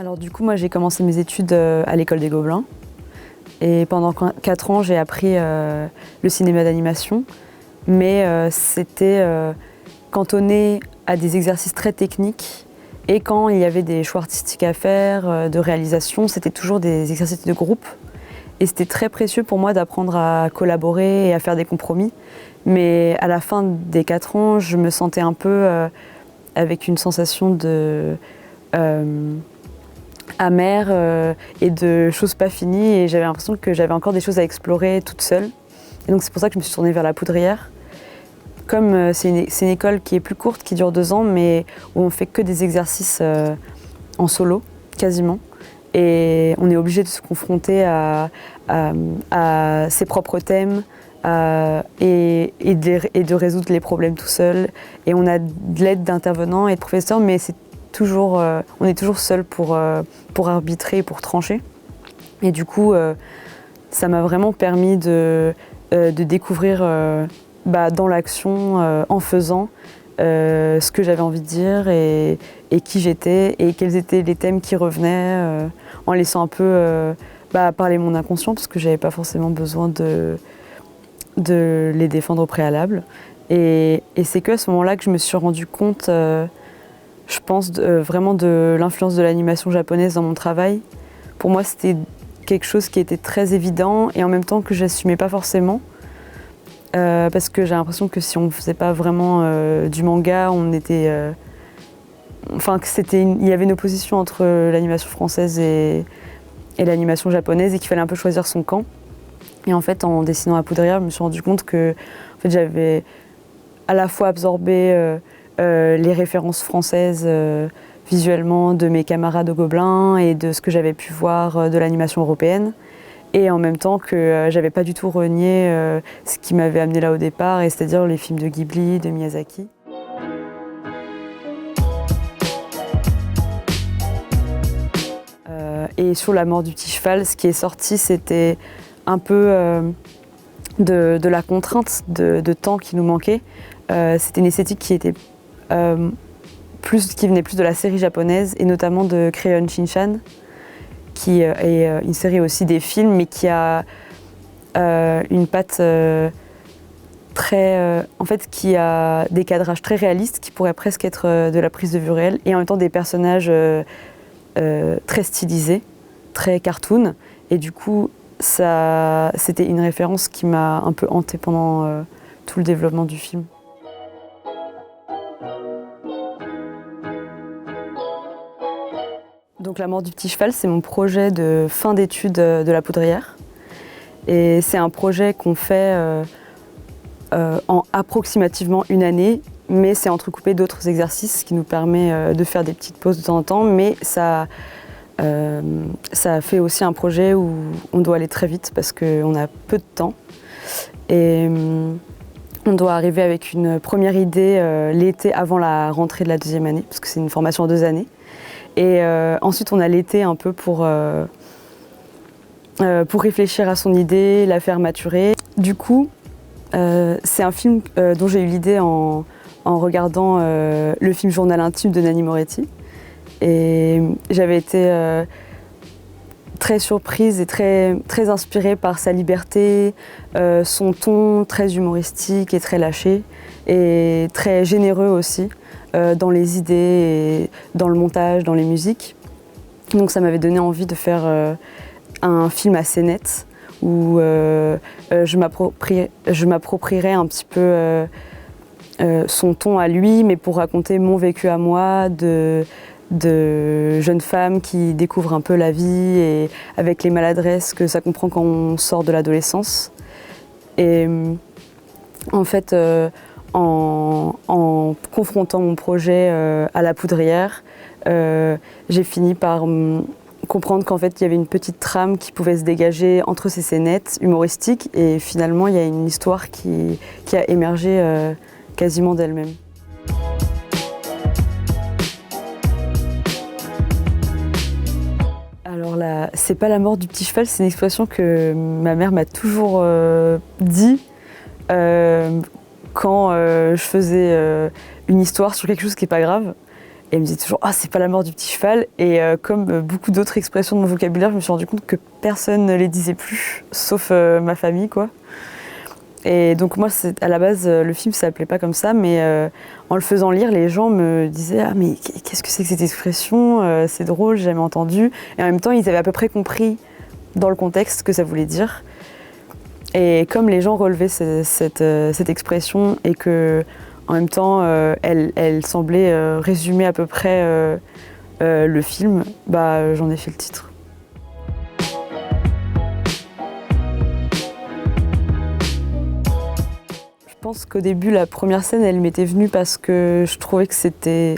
Alors du coup, moi j'ai commencé mes études à l'école des Gobelins et pendant 4 ans j'ai appris le cinéma d'animation, mais c'était cantonné à des exercices très techniques et quand il y avait des choix artistiques à faire, de réalisation, c'était toujours des exercices de groupe et c'était très précieux pour moi d'apprendre à collaborer et à faire des compromis. Mais à la fin des 4 ans, je me sentais un peu avec une sensation de amère et de choses pas finies et j'avais l'impression que j'avais encore des choses à explorer toute seule. Et donc c'est pour ça que je me suis tournée vers la poudrière. Comme c'est une école qui est plus courte, qui dure 2 ans, mais où on fait que des exercices en solo, quasiment. Et on est obligé de se confronter à ses propres thèmes et de résoudre les problèmes tout seul. Et on a de l'aide d'intervenants et de professeurs, mais on est toujours seul pour arbitrer et pour trancher. Et du coup, ça m'a vraiment permis de découvrir dans l'action, en faisant, ce que j'avais envie de dire et qui j'étais et quels étaient les thèmes qui revenaient, en laissant un peu parler mon inconscient parce que j'avais pas forcément besoin de les défendre au préalable. Et c'est qu'à ce moment-là que je me suis rendu compte, je pense, vraiment de l'influence de l'animation japonaise dans mon travail. Pour moi, c'était quelque chose qui était très évident et en même temps que j'assumais pas forcément. Parce que j'ai l'impression que si on ne faisait pas vraiment du manga, on était... il y avait une opposition entre l'animation française et l'animation japonaise et qu'il fallait un peu choisir son camp. Et en fait, en dessinant La Poudrière, je me suis rendu compte que en fait, j'avais à la fois absorbé les références françaises visuellement de mes camarades au Gobelin et de ce que j'avais pu voir de l'animation européenne. Et en même temps que j'avais pas du tout renié ce qui m'avait amené là au départ, et c'est-à-dire les films de Ghibli, de Miyazaki. Et sur La mort du petit cheval, ce qui est sorti, c'était un peu de la contrainte de temps qui nous manquait. C'était une esthétique qui était qui venait plus de la série japonaise et notamment de Crayon Shin-chan, qui est une série aussi des films, mais qui a une patte qui a des cadrages très réalistes, qui pourraient presque être de la prise de vue réelle, et en même temps des personnages très stylisés, très cartoon. Et du coup, c'était une référence qui m'a un peu hantée pendant tout le développement du film. Donc La mort du petit cheval, c'est mon projet de fin d'études de La Poudrière. Et c'est un projet qu'on fait en approximativement 1 année, mais c'est entrecoupé d'autres exercices, ce qui nous permet de faire des petites pauses de temps en temps. Mais ça fait aussi un projet où on doit aller très vite parce qu'on a peu de temps. Et on doit arriver avec une première idée l'été avant la rentrée de la 2e année, parce que c'est une formation en 2 années. Et ensuite, on a l'été un peu pour réfléchir à son idée, la faire maturer. Du coup, c'est un film dont j'ai eu l'idée en regardant le film Journal intime de Nanni Moretti. Et j'avais été très surprise et très inspirée par sa liberté, son ton très humoristique et très lâché, et très généreux aussi. Dans les idées, et dans le montage, dans les musiques. Donc ça m'avait donné envie de faire un film assez net où je m'approprierais un petit peu son ton à lui, mais pour raconter mon vécu à moi de jeune femme qui découvre un peu la vie et avec les maladresses que ça comprend quand on sort de l'adolescence. Et en fait, en confrontant mon projet à La Poudrière, j'ai fini par comprendre qu'en fait il y avait une petite trame qui pouvait se dégager entre ces scénettes humoristiques et finalement il y a une histoire qui a émergé quasiment d'elle-même. Alors là, c'est pas la mort du petit cheval, c'est une expression que ma mère m'a toujours dit. Quand je faisais une histoire sur quelque chose qui n'est pas grave. Et elle me disait toujours « Ah, c'est pas la mort du petit cheval ». Et comme beaucoup d'autres expressions de mon vocabulaire, je me suis rendu compte que personne ne les disait plus, sauf ma famille, quoi. Et donc moi, à la base, le film s'appelait pas comme ça, mais en le faisant lire, les gens me disaient « Ah, mais qu'est-ce que c'est que cette expression c'est drôle, j'ai jamais entendu ». Et en même temps, ils avaient à peu près compris dans le contexte ce que ça voulait dire. Et comme les gens relevaient cette expression et que en même temps, elle semblait résumer à peu près le film, bah, j'en ai fait le titre. Je pense qu'au début, la première scène, elle m'était venue parce que je trouvais que c'était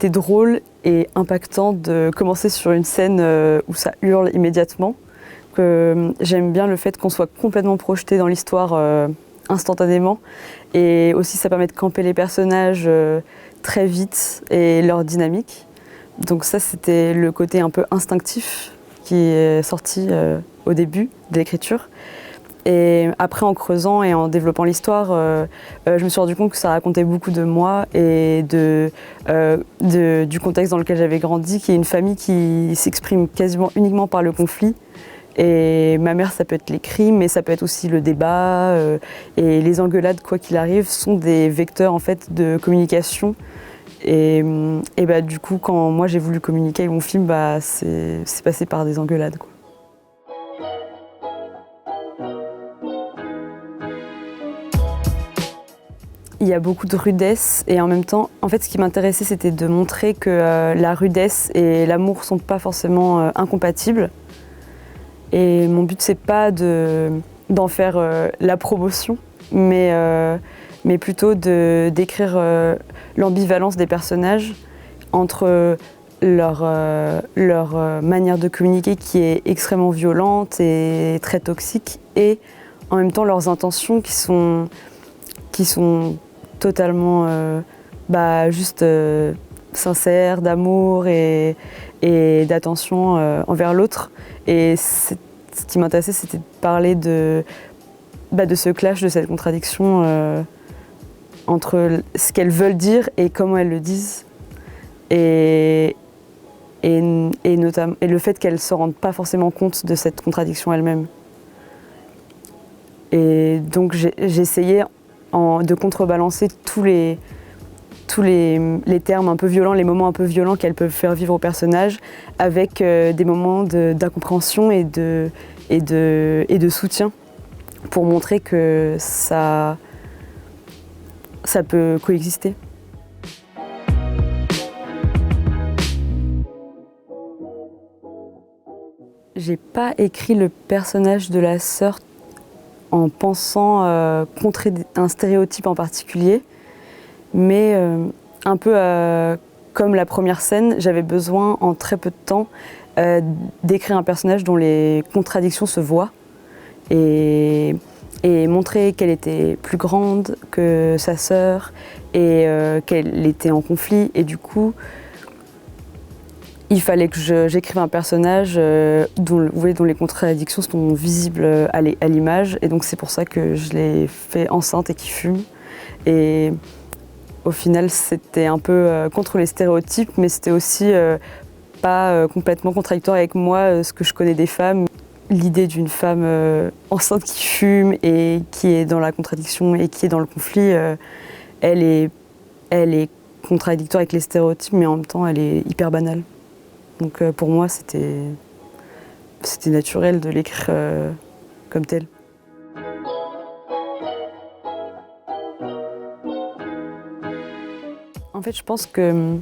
drôle et impactant de commencer sur une scène où ça hurle immédiatement. J'aime bien le fait qu'on soit complètement projeté dans l'histoire instantanément. Et aussi, ça permet de camper les personnages très vite et leur dynamique. Donc ça, c'était le côté un peu instinctif qui est sorti au début de l'écriture. Et après, en creusant et en développant l'histoire, je me suis rendu compte que ça racontait beaucoup de moi et du contexte dans lequel j'avais grandi, qui est une famille qui s'exprime quasiment uniquement par le conflit. Et ma mère, ça peut être les crimes, mais ça peut être aussi le débat. Et les engueulades, quoi qu'il arrive, sont des vecteurs en fait, de communication. Et bah, du coup, quand moi j'ai voulu communiquer avec mon film, bah, c'est passé par des engueulades, quoi. Il y a beaucoup de rudesse et en même temps, en fait, ce qui m'intéressait, c'était de montrer que la rudesse et l'amour ne sont pas forcément incompatibles. Et mon but, c'est pas d'en faire la promotion, mais plutôt de décrire l'ambivalence des personnages entre leur manière de communiquer qui est extrêmement violente et très toxique, et en même temps leurs intentions qui sont totalement juste sincères, d'amour et d'attention envers l'autre. Et ce qui m'intéressait, c'était de parler de ce clash, de cette contradiction entre ce qu'elles veulent dire et comment elles le disent. Et le fait qu'elles ne se rendent pas forcément compte de cette contradiction elles-mêmes. Et donc j'essayais de contrebalancer tous les termes un peu violents, les moments un peu violents qu'elles peuvent faire vivre aux personnages, avec des moments d'incompréhension et de soutien, pour montrer que ça peut coexister. J'ai pas écrit le personnage de la sœur en pensant contrer un stéréotype en particulier, mais un peu comme la première scène, j'avais besoin en très peu de temps d'écrire un personnage dont les contradictions se voient et montrer qu'elle était plus grande que sa sœur et qu'elle était en conflit, et du coup il fallait que j'écrive un personnage dont les contradictions sont visibles à l'image, et donc c'est pour ça que je l'ai fait enceinte et qui fume. Et au final, c'était un peu contre les stéréotypes, mais c'était aussi pas complètement contradictoire avec moi, ce que je connais des femmes. L'idée d'une femme enceinte qui fume et qui est dans la contradiction et qui est dans le conflit, elle est contradictoire avec les stéréotypes, mais en même temps, elle est hyper banale. Donc pour moi, c'était naturel de l'écrire comme tel. En fait, je pense que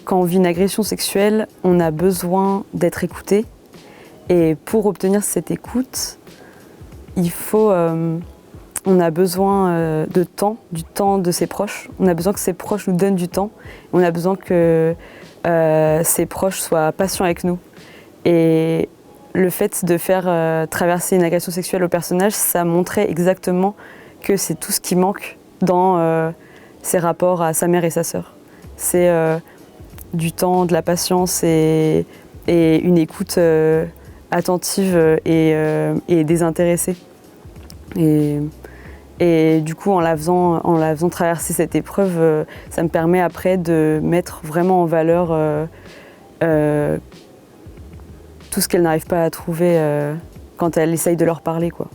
quand on vit une agression sexuelle, on a besoin d'être écouté. Et pour obtenir cette écoute, on a besoin de temps, du temps de ses proches. On a besoin que ses proches nous donnent du temps. On a besoin que ses proches soient patients avec nous. Et le fait de faire traverser une agression sexuelle au personnage, ça montrait exactement que c'est tout ce qui manque dans ses rapports à sa mère et sa sœur. C'est du temps, de la patience et une écoute attentive et désintéressée. Et Et du coup, en la faisant traverser cette épreuve, ça me permet après de mettre vraiment en valeur tout ce qu'elle n'arrive pas à trouver quand elle essaye de leur parler, quoi.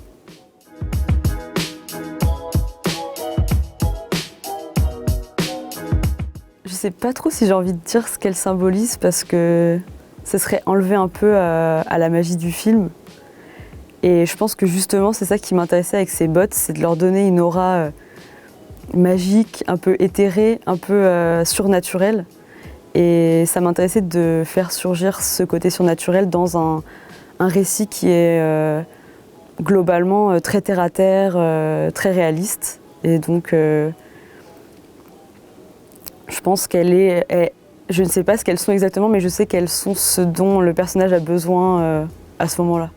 Je sais pas trop si j'ai envie de dire ce qu'elle symbolise parce que ça serait enlever un peu à la magie du film. Et je pense que justement, c'est ça qui m'intéressait avec ces bottes, c'est de leur donner une aura magique, un peu éthérée, un peu surnaturelle. Et ça m'intéressait de faire surgir ce côté surnaturel dans un récit qui est globalement très terre-à-terre, très réaliste. Et donc, je pense je ne sais pas ce qu'elles sont exactement, mais je sais qu'elles sont ce dont le personnage a besoin à ce moment-là.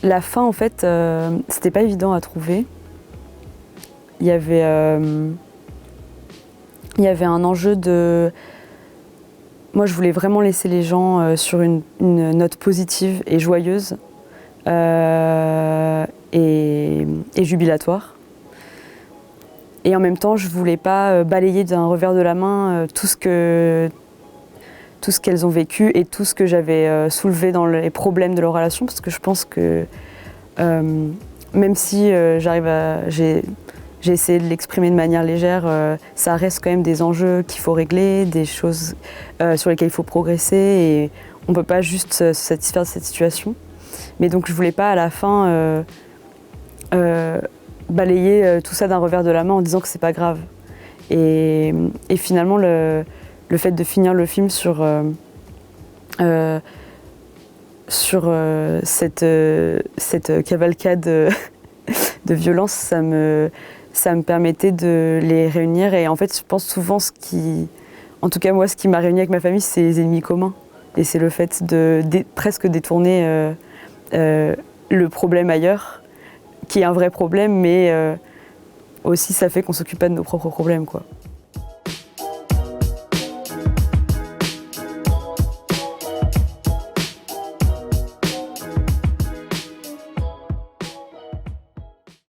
La fin, en fait, c'était pas évident à trouver. Il y avait un enjeu de... Moi, je voulais vraiment laisser les gens sur une note positive et joyeuse et jubilatoire. Et en même temps, je voulais pas balayer d'un revers de la main tout ce qu'elles ont vécu et tout ce que j'avais soulevé dans les problèmes de leur relation, parce que je pense que même si j'ai essayé de l'exprimer de manière légère, ça reste quand même des enjeux qu'il faut régler, des choses sur lesquelles il faut progresser, et on ne peut pas juste se satisfaire de cette situation. Mais donc je ne voulais pas à la fin balayer tout ça d'un revers de la main en disant que c'est pas grave. Et finalement, le fait de finir le film sur cette cavalcade de violence, ça me permettait de les réunir. Et en fait, je pense souvent en tout cas moi, ce qui m'a réuni avec ma famille, c'est les ennemis communs. Et c'est le fait de presque détourner le problème ailleurs, qui est un vrai problème, mais aussi ça fait qu'on ne s'occupe pas de nos propres problèmes, quoi.